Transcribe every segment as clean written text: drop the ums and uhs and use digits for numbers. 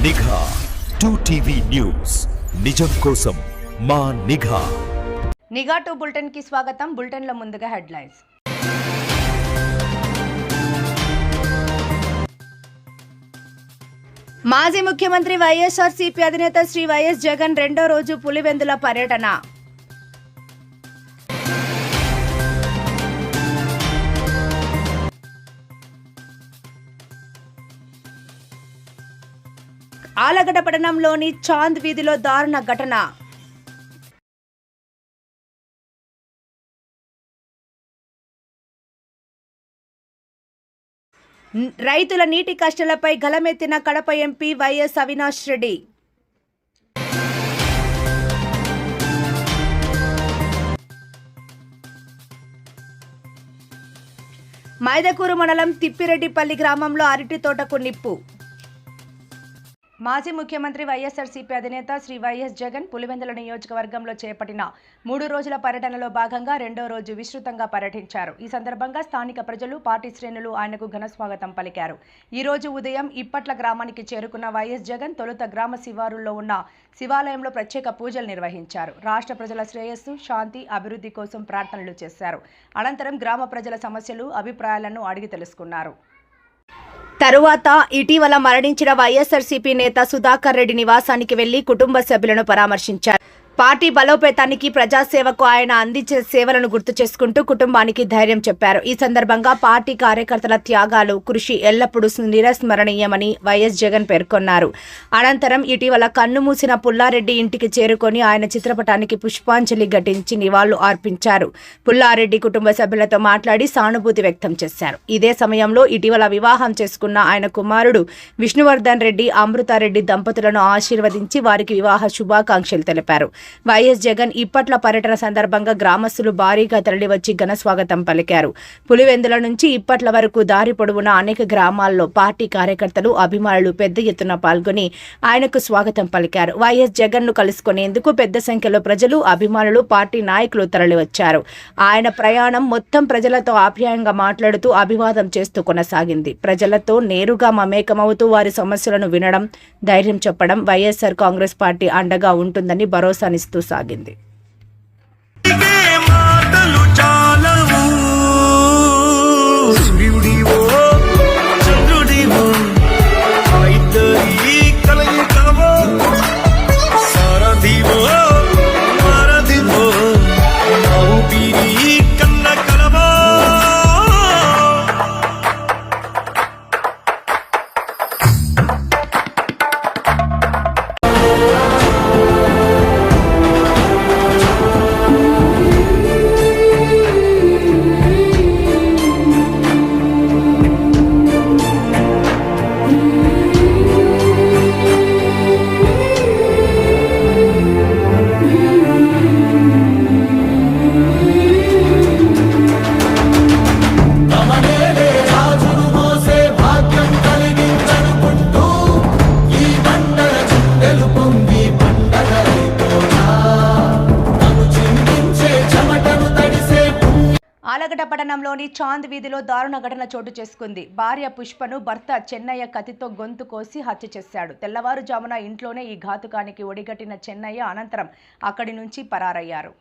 నిఘా 2TV news నిజం కోసం మా నిఘా. నిఘా 2 బులెటిన్ కి స్వాగతం. బులెటిన్ లో ముందుగా హెడ్లైన్స్. మాజీ ముఖ్యమంత్రి వైఎస్ఆర్సీపీ అధినేత శ్రీ వైఎస్ జగన్ రెండో రోజు పులివెందుల పర్యటన. ఆలగడ్డ పట్టణంలోని చాంద్ వీధిలో దారుణ ఘటన. రైతుల నీటి కష్టాలపై గలమెత్తిన కడప ఎంపీ వైఎస్ అవినాష్ రెడ్డి. మైదకూరు మండలం తిప్పిరెడ్డిపల్లి గ్రామంలో అరటి తోటకు నిప్పు. మాజీ ముఖ్యమంత్రి వైఎస్ఆర్సీపీ అధినేత శ్రీ వైఎస్ జగన్ పులివెందుల నియోజకవర్గంలో చేపట్టిన 3 రోజుల పర్యటనలో భాగంగా రెండో రోజు విస్తృతంగా పర్యటించారు. ఈ సందర్భంగా స్థానిక ప్రజలు, పార్టీ శ్రేణులు ఆయనకు ఘన స్వాగతం పలికారు. ఈ రోజు ఉదయం ఇప్పట్ల గ్రామానికి చేరుకున్న వైఎస్ జగన్ తొలుత గ్రామ శివారుల్లో ఉన్న శివాలయంలో ప్రత్యేక పూజలు నిర్వహించారు. రాష్ట్ర ప్రజల శ్రేయస్సు, శాంతి, అభివృద్ధి కోసం ప్రార్థనలు చేశారు. అనంతరం గ్రామ ప్రజల సమస్యలు, అభిప్రాయాలను అడిగి తెలుసుకున్నారు. తరువాత ఇటీవల మరణించిన వైఎస్ఆర్సీపీ నేత సుధాకర్ రెడ్డి నివాసానికి వెళ్లి కుటుంబ సభ్యులను పరామర్శించారు. పార్టీ బలోపేతానికి, ప్రజాసేవకు ఆయన అందించిన సేవలను గుర్తు చేసుకుంటూ కుటుంబానికి ధైర్యం చెప్పారు. ఈ సందర్భంగా పార్టీ కార్యకర్తల త్యాగాలు, కృషి ఎల్లప్పుడూ నిరస్మరణీయమని వైఎస్ జగన్ పేర్కొన్నారు. అనంతరం ఇటీవల కన్నుమూసిన పుల్లారెడ్డి ఇంటికి చేరుకొని ఆయన చిత్రపటానికి పుష్పాంజలి ఘటించి నివాళులు అర్పించారు. పుల్లారెడ్డి కుటుంబ సభ్యులతో మాట్లాడి సానుభూతి వ్యక్తం చేశారు. ఇదే సమయంలో ఇటీవల వివాహం చేసుకున్న ఆయన కుమారుడు విష్ణువర్ధన్ రెడ్డి, అమృతారెడ్డి దంపతులను ఆశీర్వదించి వారికి వివాహ శుభాకాంక్షలు తెలిపారు. వైఎస్ జగన్ ఇప్పట్ల పర్యటన సందర్భంగా గ్రామస్తులు భారీగా తరలివచ్చి ఘన స్వాగతం పలికారు. పులివెందుల నుంచి ఇప్పట్ల వరకు దారి పొడవునా అనేక గ్రామాల్లో పార్టీ కార్యకర్తలు, అభిమానులు పెద్ద ఎత్తున పాల్గొని ఆయనకు స్వాగతం పలికారు. వైఎస్ జగన్ ను కలుసుకునేందుకు పెద్ద సంఖ్యలో ప్రజలు, అభిమానులు, పార్టీ నాయకులు తరలివచ్చారు. ఆయన ప్రయాణం మొత్తం ప్రజలతో ఆప్యాయంగా మాట్లాడుతూ అభివాదం చేస్తూ కొనసాగింది. ప్రజలతో నేరుగా మమేకమవుతూ వారి సమస్యలను వినడం, ధైర్యం చెప్పడం వైఎస్ఆర్ కాంగ్రెస్ పార్టీ అండగా ఉంటుందని భరోసానిస్తూ సాగింది. ఆలగడ్డ పట్టణంలోని చాంద్ వీధిలో దారుణ ఘటన చోటు చేసుకుంది. భార్య పుష్పను భర్త చెన్నయ్య కత్తితో గొంతు కోసి హత్య చేశాడు. తెల్లవారుజామున ఇంట్లోనే ఈ ఘాతుకానికి ఒడిగట్టిన చెన్నయ్య అనంతరం అక్కడి నుంచి పరారయ్యారు.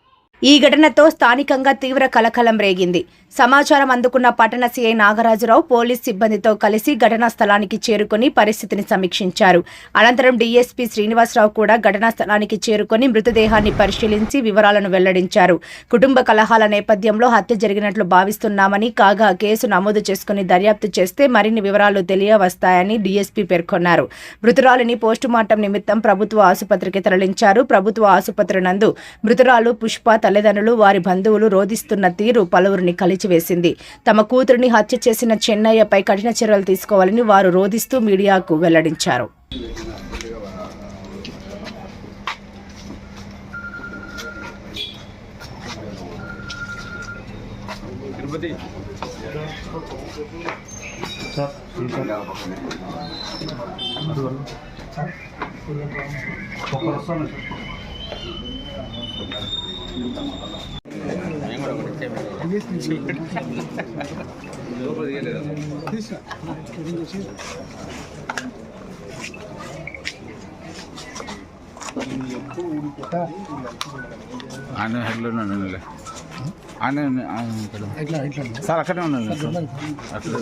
ఈ ఘటనతో స్థానికంగా తీవ్ర కలకలం రేగింది. సమాచారం అందుకున్న పట్టణ సీఐ నాగరాజురావు పోలీస్ సిబ్బందితో కలిసి ఘటనా స్థలానికి చేరుకుని పరిస్థితిని సమీక్షించారు. అనంతరం డీఎస్పీ శ్రీనివాసరావు కూడా ఘటనా స్థలానికి చేరుకుని మృతదేహాన్ని పరిశీలించి వివరాలను వెల్లడించారు. కుటుంబ కలహాల నేపథ్యంలో హత్య జరిగినట్లు భావిస్తున్నామని, కాగా కేసు నమోదు చేసుకుని దర్యాప్తు చేస్తే మరిన్ని వివరాలు తెలియవస్తాయని డీఎస్పీ పేర్కొన్నారు. మృతురాలిని పోస్టుమార్టం నిమిత్తం ప్రభుత్వ ఆసుపత్రికి తరలించారు. ప్రభుత్వ ఆసుపత్రి నందు మృతురాలు పుష్ప తల్లిదండ్రులు, వారి బంధువులు రోధిస్తున్న తీరు పలువురిని కలిచివేసింది. తమ కూతురిని హత్య చేసిన చెన్నయ్యపై కఠిన చర్యలు తీసుకోవాలని వారు రోధిస్తూ మీడియాకు వెల్లడించారు. ఆయన హెడ్లోనే ఉండండి. ఆయన సార్ అక్కడే ఉండండి. అక్కడ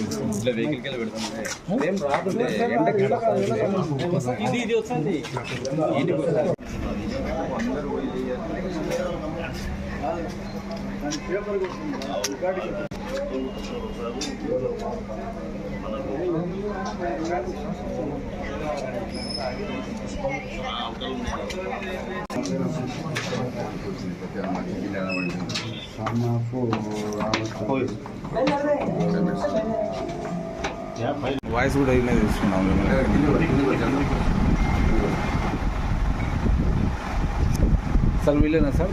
వాయిస్ కూడా అయినా తీసుకున్నాం. సార్ వీళ్ళేనా సార్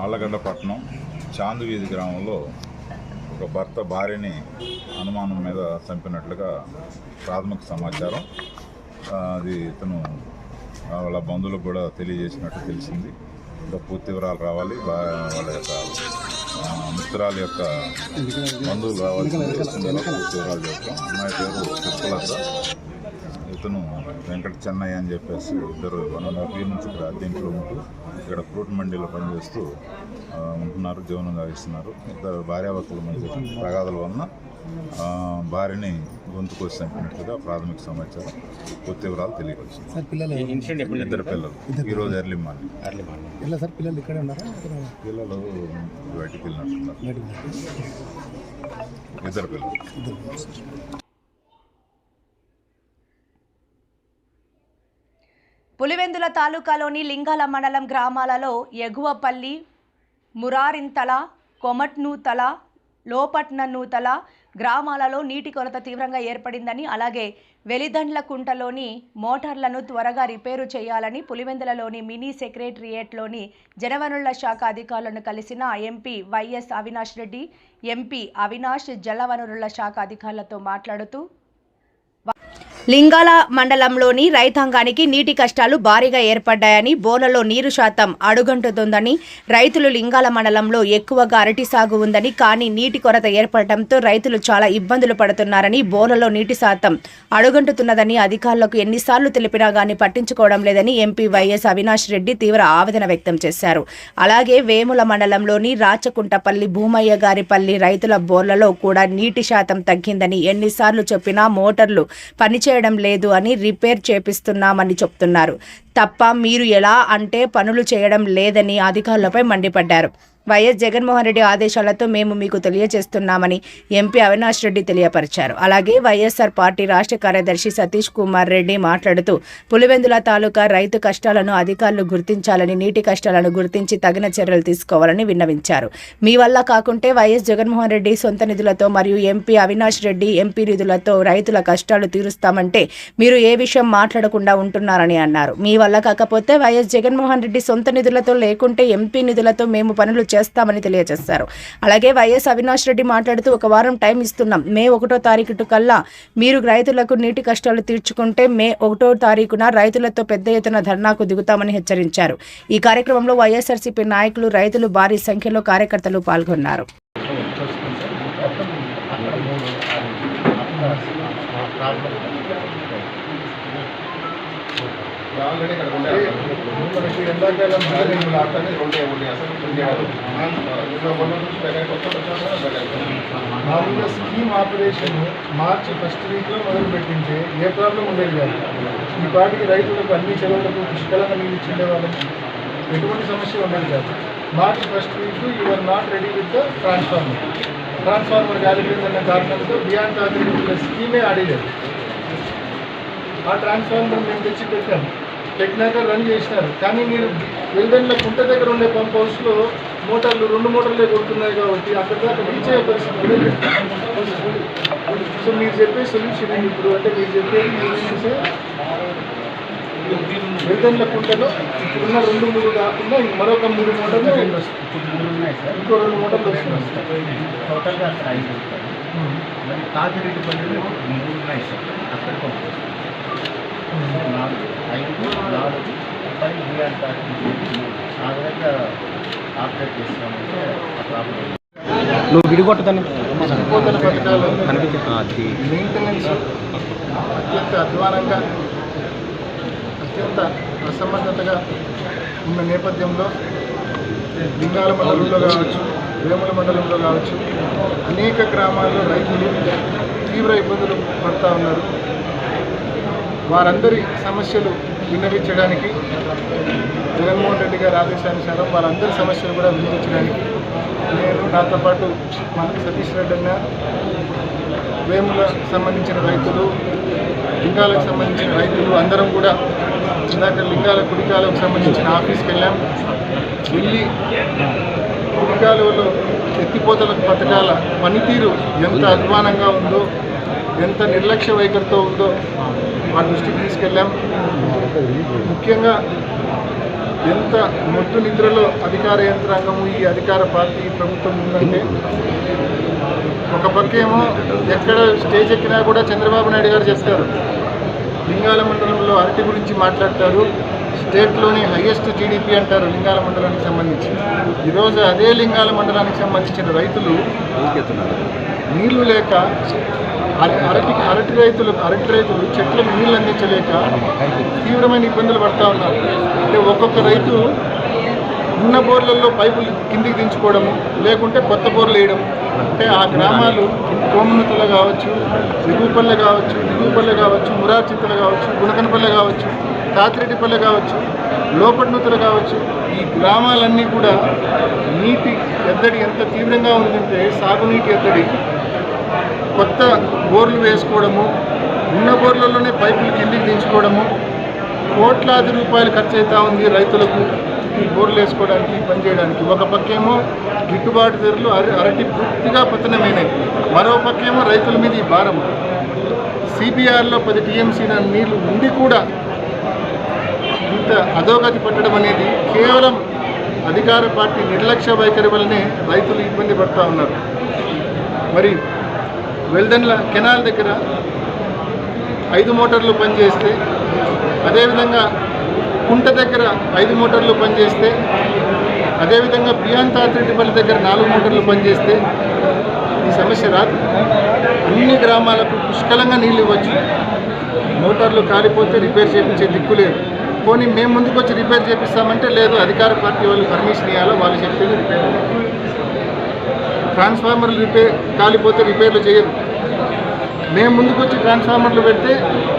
ఆళ్లగడ్డ పట్టణం చాందు వీధి గ్రామంలో ఒక భర్త భార్యని అనుమానం మీద చంపినట్లుగా ప్రాథమిక సమాచారం. అది ఇతను వాళ్ళ బంధువులకు కూడా తెలియజేసినట్టు తెలిసింది. ఇంకా పూర్తి వివరాలు రావాలి. వాళ్ళ యొక్క మిత్రాల యొక్క బంధువులు రావాల్సింది. పూర్తి వివరాలు చెప్తాం. అమ్మాయి పేరు పుష్పలత, ఇతను వెంకట చెన్నయ్య అని చెప్పేసి ఇద్దరు 1.5 years నుంచి ఇక్కడ అద్దెంట్లో ఉంటూ ఇక్కడ ఫ్రూట్ మండీలో పనిచేస్తూ ఉంటున్నారు, జీవనం సాగిస్తున్నారు. ఇద్దరు భార్యాభర్తల మధ్య ప్రగాదాల వలన భార్యని గొంతు కోసి చంపినట్లుగా ప్రాథమిక సమాచారం. పూర్తి వివరాలు తెలియవచ్చింది. ఇద్దరు పిల్లలు ఈరోజు ఎర్లీ మార్నింగ్ పిల్లలు బయటికి వెళ్ళినట్టున్నారు. ఇద్దరు పిల్లలు. పులివెందుల తాలూకాలోని లింగాల మండలం గ్రామాలలో ఎగువపల్లి, మురారింతల, కొమట్నూతల, లోపట్ననూతల గ్రామాలలో నీటి కొరత తీవ్రంగా ఏర్పడిందని, అలాగే వెలిదండ్లకుంటలోని మోటార్లను త్వరగా రిపేరు చేయాలని పులివెందులలోని మినీ సెక్రటరియేట్లోని జలవనరుల శాఖ అధికారులను కలిసిన MP YS Avinash Reddy. MP Avinash జలవనరుల శాఖ అధికారులతో మాట్లాడుతూ లింగాల మండలంలోని రైతాంగానికి నీటి కష్టాలు భారీగా ఏర్పడ్డాయని, బోర్లలో నీరు శాతం అడుగంటుతుందని, రైతులు లింగాల మండలంలో ఎక్కువగా అరటి సాగు ఉందని, కానీ నీటి కొరత ఏర్పడటంతో రైతులు చాలా ఇబ్బందులు పడుతున్నారని, బోర్లలో నీటి శాతం అడుగంటుతున్నదని అధికారులకు ఎన్నిసార్లు తెలిపినా గానీ పట్టించుకోవడం లేదని ఎంపీ వైఎస్ అవినాష్ రెడ్డి తీవ్ర ఆవేదన వ్యక్తం చేశారు. అలాగే వేముల మండలంలోని రాచకుంటపల్లి, భూమయ్య గారిపల్లి రైతుల బోర్లలో కూడా నీటి శాతం తగ్గిందని, ఎన్నిసార్లు చెప్పినా మోటార్లు పనిచేయడం లేదు అని, రిపేర్ చేపిస్తున్నామని చెప్తున్నారు తప్ప మీరు ఎలా అంటే పనులు చేయడం లేదని అధికారులపై మండిపడ్డారు. వైఎస్ జగన్మోహన్ రెడ్డి ఆదేశాలతో మేము మీకు తెలియజేస్తున్నామని ఎంపీ అవినాష్ రెడ్డి తెలియపరిచారు. అలాగే వైఎస్ఆర్ పార్టీ రాష్ట్ర కార్యదర్శి సతీష్ కుమార్ రెడ్డి మాట్లాడుతూ పులివెందుల తాలూకా రైతు కష్టాలను అధికారులు గుర్తించాలని, నీటి కష్టాలను గుర్తించి తగిన చర్యలు తీసుకోవాలని విన్నవించారు. మీ వల్ల కాకుంటే వైఎస్ జగన్మోహన్ రెడ్డి సొంత నిధులతో మరియు ఎంపీ అవినాష్ రెడ్డి ఎంపీ నిధులతో రైతుల కష్టాలు తీరుస్తామంటే మీరు ఏ విషయం మాట్లాడకుండా ఉంటున్నారని అన్నారు. మీ వల్ల కాకపోతే వైఎస్ జగన్మోహన్ రెడ్డి సొంత నిధులతో లేకుంటే ఎంపీ నిధులతో మేము పనులు చేస్తామని తెలియజేశారు. అలాగే వైఎస్ అవినాష్ రెడ్డి మాట్లాడుతూ 1 వారం టైం ఇస్తున్నాం. మే 1వ తారీఖు కల్లా మీరు రైతులకు నీటి కష్టాలు తీర్చుకుంటే మే 1వ తారీఖున రైతులతో పెద్ద ఎత్తున ధర్నాకు దిగుతామని హెచ్చరించారు. ఈ కార్యక్రమంలో వైఎస్ఆర్సీపీ నాయకులు, రైతులు భారీ సంఖ్యలో కార్యకర్తలు పాల్గొన్నారు. ఎండాకాలం మామూలుగా స్కీమ్ ఆపరేషన్ మార్చి 1st వీక్లో మొదలుపెట్టింటే ఏ ప్రాబ్లం ఉండేది కాదు. ఈ పాటికి రైతులకు అన్ని చెరువులకు పుష్కలంగా నీళ్ళు ఇచ్చిండే వాళ్ళకి ఎటువంటి సమస్య ఉండేది కాదు. మార్చి 1st week you are not ready with the transformer కాలిపోయిందన్న కారణంతో బియాండ్ తాగిన స్కీమే ఆడేది. ఆ ట్రాన్స్ఫార్మర్ మేము తెచ్చి పెట్టినాక రన్ చేసినారు. కానీ మీరు వెల్దండ్ల కుంట దగ్గర ఉండే పంప్ హౌస్లో మోటార్లు 2 మోటార్లే కొడుతున్నాయి కాబట్టి అక్కడ దాకా రీచ్ అయ్యే పరిస్థితి. సో మీరు చెప్పే సొల్యూషన్ ఇప్పుడు అంటే మీరు చెప్పేది వెల్దండ్ల కుంటలో ఇప్పుడున్న 2-3 కాకుండా మరొక 3 మోటార్లు ఇంకో 2 మోటార్లు వస్తున్నాయి. టోటల్గా అక్కడ 5 ఉంటాయి. మరి తాగిరెడ్డి పల్లెలు 3 ఉన్నాయి సార్. అక్కడ 4 పై బియాండ్ తాగి ఆ విధంగా ఆపరేట్ చేస్తామంటే ఆ ప్రాబ్లం నువ్వు విడిగొట్టదని ఎత్తిపోతల పథకాలు మెయింటెనెన్స్ అత్యంత అధ్వానంగా అత్యంత అసమర్థతగా ఉన్న నేపథ్యంలో లింగాల మండలంలో కావచ్చు, వేముల మండలంలో కావచ్చు, అనేక గ్రామాల్లో రైతులు తీవ్ర ఇబ్బందులు పడుతూ ఉన్నారు. వారందరి సమస్యలు విన్నవించడానికి జగన్మోహన్ రెడ్డి గారి ఆదేశానుసారం వాళ్ళందరి సమస్యలు కూడా విన్నవించడానికి నేను, నాతో పాటు మన సతీష్ రెడ్డి అన్న, వేముల సంబంధించిన రైతులు, లింగాలకు సంబంధించిన రైతులు అందరం కూడా ఇందాక లింగాల కుడికాలకు సంబంధించిన ఆఫీస్కి వెళ్ళాం. వెళ్ళి కుడికాలువలో ఎత్తిపోతల పథకాల పనితీరు ఎంత అధ్వానంగా ఉందో, ఎంత నిర్లక్ష్య వైఖరితో ఉందో వారి దృష్టికి తీసుకెళ్ళాం. ముఖ్యంగా ఎంత మొట్టు నిద్రలో అధికార యంత్రాంగము, ఈ అధికార పార్టీ ప్రభుత్వం ఉందంటే, ఒక పక్కేమో ఎక్కడ స్టేజ్ ఎక్కినా కూడా చంద్రబాబు నాయుడు గారు చెప్తారు, లింగాల మండలంలో అరటి గురించి మాట్లాడతారు, స్టేట్లోనే హైయెస్ట్ జీడిపి అంటారు లింగాల మండలానికి సంబంధించి. ఈరోజు అదే లింగాల మండలానికి సంబంధించిన రైతులు నీళ్లు లేక అరటి రైతులు చెట్లకు నీళ్ళు అందించలేక తీవ్రమైన ఇబ్బందులు పడుతూ ఉన్నారు. అంటే ఒక్కొక్క రైతు ఉన్న బోర్లలో పైపులు కిందికి దించుకోవడము, లేకుంటే కొత్త బోర్లు వేయడం. అంటే ఆ గ్రామాలు కోమనతల కావచ్చు, ఎగుపల్లె కావచ్చు, దిగుపల్లె కావచ్చు, మురార్చిత్తలు కావచ్చు, గుణకనపల్లె కావచ్చు, తాతిరెడ్డిపల్లె కావచ్చు, లోపట్నూతలు కావచ్చు, ఈ గ్రామాలన్నీ కూడా నీటి ఎద్దడి ఎంత తీవ్రంగా ఉందంటే, సాగునీటి ఎద్దడి, కొత్త బోర్లు వేసుకోవడము, ఉన్న బోర్లలోనే పైపులు కిందికి దించుకోవడము, కోట్లాది రూపాయలు ఖర్చు అవుతూ ఉంది రైతులకు ఈ బోర్లు వేసుకోవడానికి, పనిచేయడానికి. ఒక పక్కేమో గిట్టుబాటు ధరలు అరటి పూర్తిగా పతనమైనాయి, మరో పక్కేమో రైతుల మీద ఈ భారం. సిబిఆర్లో 10 టీఎంసీ నీళ్లు ఉండి కూడా ఇంత అధోగతి పట్టడం అనేది కేవలం అధికార పార్టీ నిర్లక్ష్య వైఖరి వల్లనే రైతులు ఇబ్బంది పడుతూ ఉన్నారు. మరి వెల్దన్ల కెనాల్ దగ్గర 5 మోటార్లు పనిచేస్తే, అదేవిధంగా కుంట దగ్గర 5 మోటార్లు పనిచేస్తే, అదేవిధంగా బియాన్ తాతిరెడ్డిపల్లి దగ్గర 4 మోటార్లు పనిచేస్తే ఈ సమస్య రాదు. అన్ని గ్రామాలకు పుష్కలంగా నీళ్ళు ఇవ్వచ్చు. మోటార్లు కాలిపోతే రిపేర్ చేయించే దిక్కు లేదు. పోనీ మేము ముందుకు వచ్చి రిపేర్ చేపిస్తామంటే లేదు, అధికార పార్టీ వాళ్ళు పర్మిషన్ ఇవ్వాలో, వాళ్ళు చెప్తేనే రిపేర్. ట్రాన్స్ఫార్మర్లు కాలిపోతే రిపేర్లు చేయరు. మేము ముందుకు వచ్చి ట్రాన్స్ఫార్మర్లు పెడితే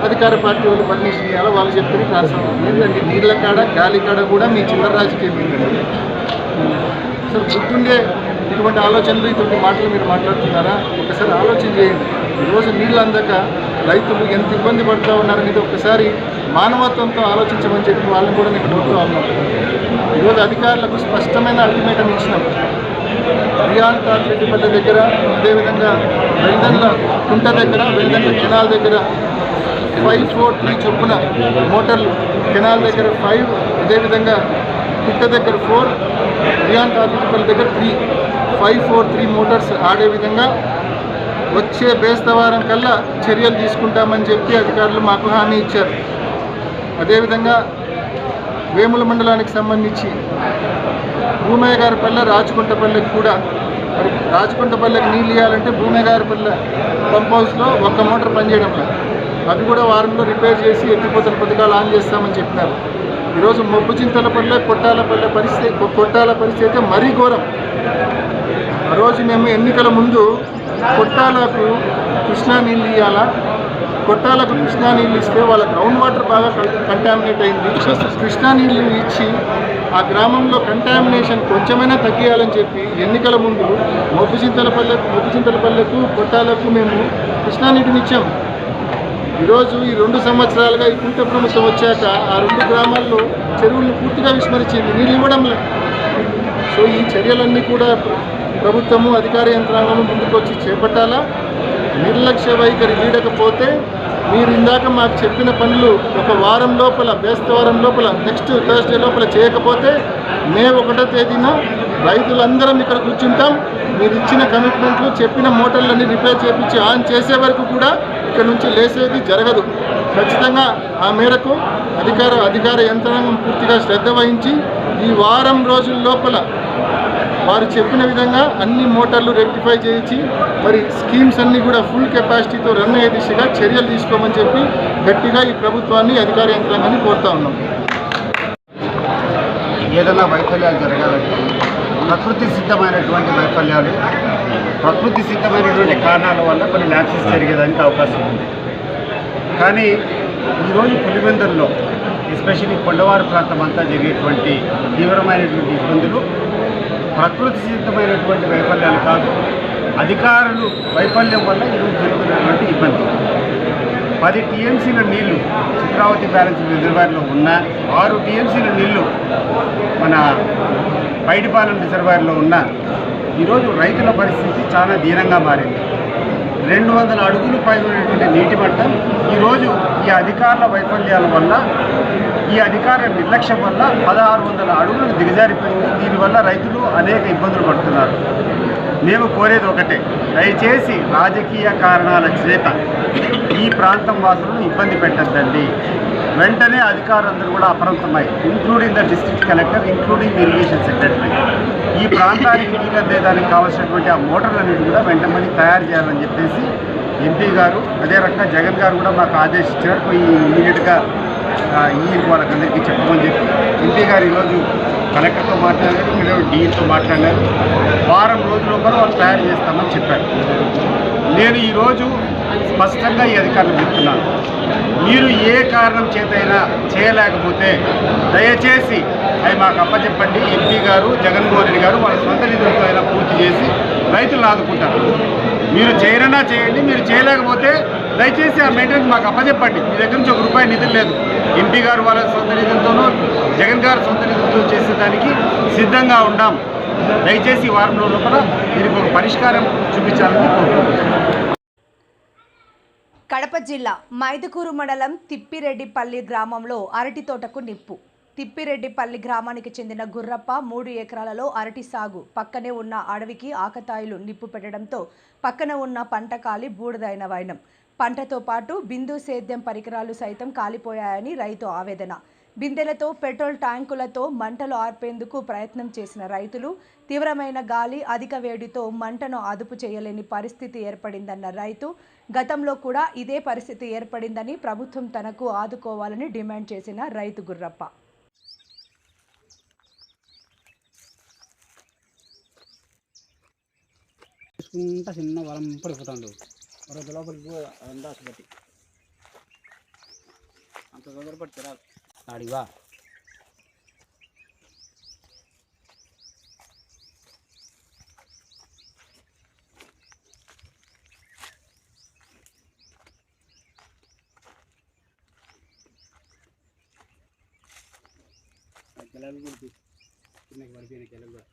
అధికార పార్టీ వాళ్ళు పర్మిషన్ ఇవ్వాలో, వాళ్ళు చెప్తే ట్రాన్స్ఫార్మర్. ఏంటంటే నీళ్ళ కాడ గాలి కాడ కూడా మీ చిల్లర రాజకీయం ఏంటండి? అసలు గుర్తుండే ఇటువంటి ఆలోచనలు, ఇటువంటి మాటలు మీరు మాట్లాడుతున్నారా? ఒకసారి ఆలోచన చేయండి. ఈరోజు నీళ్ళు అందక రైతులు ఎంత ఇబ్బంది పడుతూ ఉన్నారనేది ఒకసారి మానవత్వంతో ఆలోచించమని చెప్పి వాళ్ళని కూడా నేను కోరుతూ ఉన్నాను. ఈరోజు అధికారులకు స్పష్టమైన అల్టిమేటం ఇచ్చినాం. బియాన్ తాతిరెడ్డిపల్లి దగ్గర, అదేవిధంగా వెల్దన్ల కుంట దగ్గర, వెల్దన్ల కెనాల్ దగ్గర 543 చొప్పున మోటార్లు, కెనాల్ దగ్గర 5, అదేవిధంగా కుంట దగ్గర 4, బియాన్ తాతిరెడ్డిపల్లి దగ్గర 3, 543 మోటార్స్ ఆడే విధంగా వచ్చే బేస్తవారం కల్లా చర్యలు తీసుకుంటామని చెప్పి అధికారులు మాకు హామీ ఇచ్చారు. అదేవిధంగా వేముల మండలానికి సంబంధించి భూమయ్య గారిపల్లె, రాచకుంటపల్లెకి కూడా, మరి రాచకుంటపల్లెకి నీళ్ళు ఇవ్వాలంటే భూమయ్య గారిపల్లె పంప్ హౌస్లో 1 మోటార్ పనిచేయడం లేదు. అవి కూడా వారంలో రిపేర్ చేసి ఎత్తిపోతల పథకాలు ఆన్ చేస్తామని చెప్పినారు. ఈరోజు మొబ్బుచింతలపల్లె, కొట్టాల పరిస్థితి అయితే మరీ ఘోరం. ఆ రోజు మేము ఎన్నికల ముందు కొట్టాలకు కృష్ణా నీళ్ళు ఇవ్వాలా, కొట్టాలకు కృష్ణా నీళ్ళు ఇస్తే వాళ్ళ గ్రౌండ్ వాటర్ బాగా కంటామినేట్ అయింది, కృష్ణా నీళ్ళు ఇచ్చి ఆ గ్రామంలో కంటామినేషన్ కొంచెమైనా తగ్గియాలని చెప్పి ఎన్నికల ముందు మొబ్బుచింతలపల్లెకు కొట్టాలకు మేము కృష్ణా నీటిని ఇచ్చాము. ఈరోజు ఈ 2 సంవత్సరాలుగా ఈ కూటమి ప్రభుత్వం వచ్చాక ఆ 2 గ్రామాల్లో చెరువులను పూర్తిగా విస్మరించింది, నీళ్ళు ఇవ్వడం లేదు. సో ఈ చర్యలన్నీ కూడా ప్రభుత్వము, అధికార యంత్రాంగము ముందుకు వచ్చి చేపట్టాలా. నిర్లక్ష్య వైఖరి వీడకపోతే మీరు ఇందాక మాకు చెప్పిన పనులు ఒక వారం లోపల, బేస్తవారం లోపల, నెక్స్ట్ థర్స్డే లోపల చేయకపోతే మే 1వ తేదీన రైతులందరం ఇక్కడ కూర్చుంటాం. మీరు ఇచ్చిన కమిట్మెంట్లు, చెప్పిన మోటార్లన్నీ రిపేర్ చేయించి ఆన్ చేసే వరకు కూడా ఇక్కడ నుంచి లేసేది జరగదు. ఖచ్చితంగా ఆ మేరకు అధికార యంత్రాంగం పూర్తిగా శ్రద్ధ వహించి ఈ వారం రోజుల లోపల వారు చెప్పిన విధంగా అన్ని మోటార్లు రెక్టిఫై చేయించి మరి స్కీమ్స్ అన్నీ కూడా ఫుల్ కెపాసిటీతో రన్ అయ్యే దిశగా చర్యలు తీసుకోమని చెప్పి గట్టిగా ఈ ప్రభుత్వాన్ని అధికార యంత్రాంగాన్ని కోరుతా ఉన్నాం. ఏదైనా వైఫల్యాలు జరగాలంటే ప్రకృతి సిద్ధమైనటువంటి వైఫల్యాలు, ప్రకృతి సిద్ధమైనటువంటి కారణాల వల్ల కొన్ని ల్యాప్సెస్ జరిగేదానికి అవకాశం ఉంది. కానీ ఈరోజు పులివెందుల్లో ఎస్పెషల్లీ కొండవారు ప్రాంతం అంతా జరిగేటువంటి తీవ్రమైనటువంటి ఇబ్బందులు ప్రకృతి సిద్ధమైనటువంటి వైఫల్యాలు కాదు, అధికారులు వైఫల్యం వల్ల ఈరోజు జరుగుతున్నటువంటి ఇబ్బంది. 10 టీఎంసీల నీళ్లు చిత్రావతి బ్యాలెన్స్ రిజర్వాయర్లో ఉన్న 6 టీఎంసీల నీళ్లు మన పైడిపాలెం రిజర్వాయర్లో ఉన్న ఈరోజు రైతుల పరిస్థితి చాలా దీనంగా మారింది. 200 అడుగులు పైనటువంటి నీటి మట్టం ఈరోజు ఈ అధికారుల వైఫల్యాల వల్ల, ఈ అధికారుల నిర్లక్ష్యం వల్ల 1600 అడుగులకు దిగజారిపోయింది. దీనివల్ల రైతులు అనేక ఇబ్బందులు పడుతున్నారు. మేము కోరేది ఒకటే, దయచేసి రాజకీయ కారణాల చేత ఈ ప్రాంతం వాసులను ఇబ్బంది పెట్టద్దండి. వెంటనే అధికారులందరూ కూడా అప్రమత్తమై, including the district collector, including irrigation secretary, ఈ ప్రాంతానికి నీళ్ళు అందేదానికి కావాల్సినటువంటి ఆ మోటార్లన్నిటి కూడా వెంటనే తయారు చేయాలని చెప్పేసి ఎంపీ గారు, అదే రకంగా జగన్ గారు కూడా మాకు ఆదేశించారు. ఇమీడియట్గా వాళ్ళకందరికీ చెప్పమని చెప్పి ఎంపీ గారు ఈరోజు కలెక్టర్తో మాట్లాడారు, ఇక్కడ డీఎన్తో మాట్లాడారు. వారం రోజుల వరకు వాళ్ళు తయారు చేస్తామని చెప్పారు. నేను ఈరోజు స్పష్టంగా ఈ అధికారులు చెప్తున్నాను, మీరు ఏ కారణం చేతైనా చేయలేకపోతే దయచేసి అవి మాకు అప్పచెప్పండి. ఎంపీ గారు, జగన్మోహన్ రెడ్డి గారు వాళ్ళ సొంత నిధులతో అయినా పూర్తి చేసి రైతులను ఆదుకుంటారు. మీరు చేయరన్నా చేయండి, మీరు చేయలేకపోతే దయచేసి ఆ మెయింటెనెన్స్ మాకు అప్పచెప్పండి. మీ దగ్గర నుంచి ₹1 నిధులు లేదు. ఎంపీ గారు వాళ్ళ సొంత నిధులతోనూ, జగన్ గారు సొంత నిధులతో చేసేదానికి సిద్ధంగా ఉన్నాం. దయచేసి ఈ వారం రోజుల లోపల దీనికి ఒక పరిష్కారం చూపించాలని కోరుకుంటున్నాను. కడప జిల్లా మైదుకూరు మండలం తిప్పిరెడ్డిపల్లి గ్రామంలో అరటి తోటకు నిప్పు. తిప్పిరెడ్డిపల్లి గ్రామానికి చెందిన గుర్రప్ప 3 ఎకరాలలో అరటి సాగు. పక్కనే ఉన్న అడవికి ఆకతాయిలు నిప్పు పెట్టడంతో పక్కన ఉన్న పంట కాలి బూడిదైన వైనం. పంటతో పాటు బిందు సేద్యం పరికరాలు సైతం కాలిపోయాయని రైతు ఆవేదన. బిందెలతో, పెట్రోల్ ట్యాంకులతో మంటలు ఆర్పేందుకు ప్రయత్నం చేసిన రైతులు తీవ్రమైన గాలి, అధిక వేడితో మంటను అదుపు చేయలేని పరిస్థితి ఏర్పడిందన్న రైతు, గతంలో కూడా ఇదే పరిస్థితి ఏర్పడిందని ప్రభుత్వం తనకు ఆదుకోవాలని డిమాండ్ చేసిన రైతు గుర్రప్ప. చిన్న వరం పడిపోతాడు లోపలికి అంతా బట్టి అంత తొందరపడి తిరాలి ఆడివా. కెలలు కూడా చిన్నకి పడిపోయిన కెలలు కూడా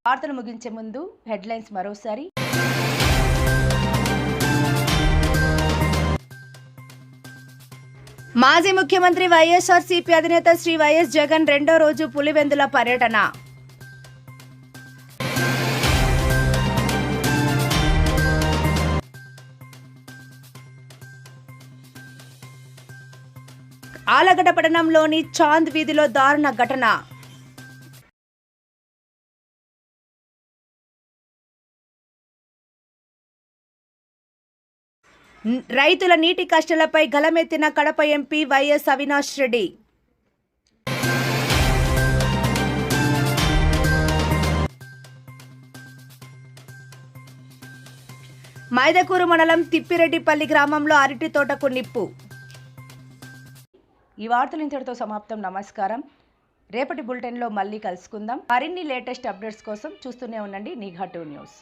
వార్తలు ముగించే ముందు హెడ్లైన్స్ మరోసారి. మాజీ ముఖ్యమంత్రి వైఎస్ఆర్సీపీ అధినేత శ్రీ వైఎస్ జగన్ రెండో రోజు పులివెందుల పర్యటన. ఆలగడ్డ పట్టణంలోని చాంద్ వీధిలో దారుణ ఘటన. రైతుల నీటి కష్టాలపై గలమెత్తిన కడప ఎంపీ వైఎస్ అవినాష్ రెడ్డి. మైదకూరు మండలం తిప్పిరెడ్డిపల్లి గ్రామంలో అరటి తోటకు నిప్పు. ఈ వార్తలు ఇంతటితో సమాప్తం. నమస్కారం. రేపటి బులెటిన్లో మళ్ళీ కలుసుకుందాం. మరిన్ని లేటెస్ట్ అప్డేట్స్ కోసం చూస్తూనే ఉండండి నిఘా 2 న్యూస్.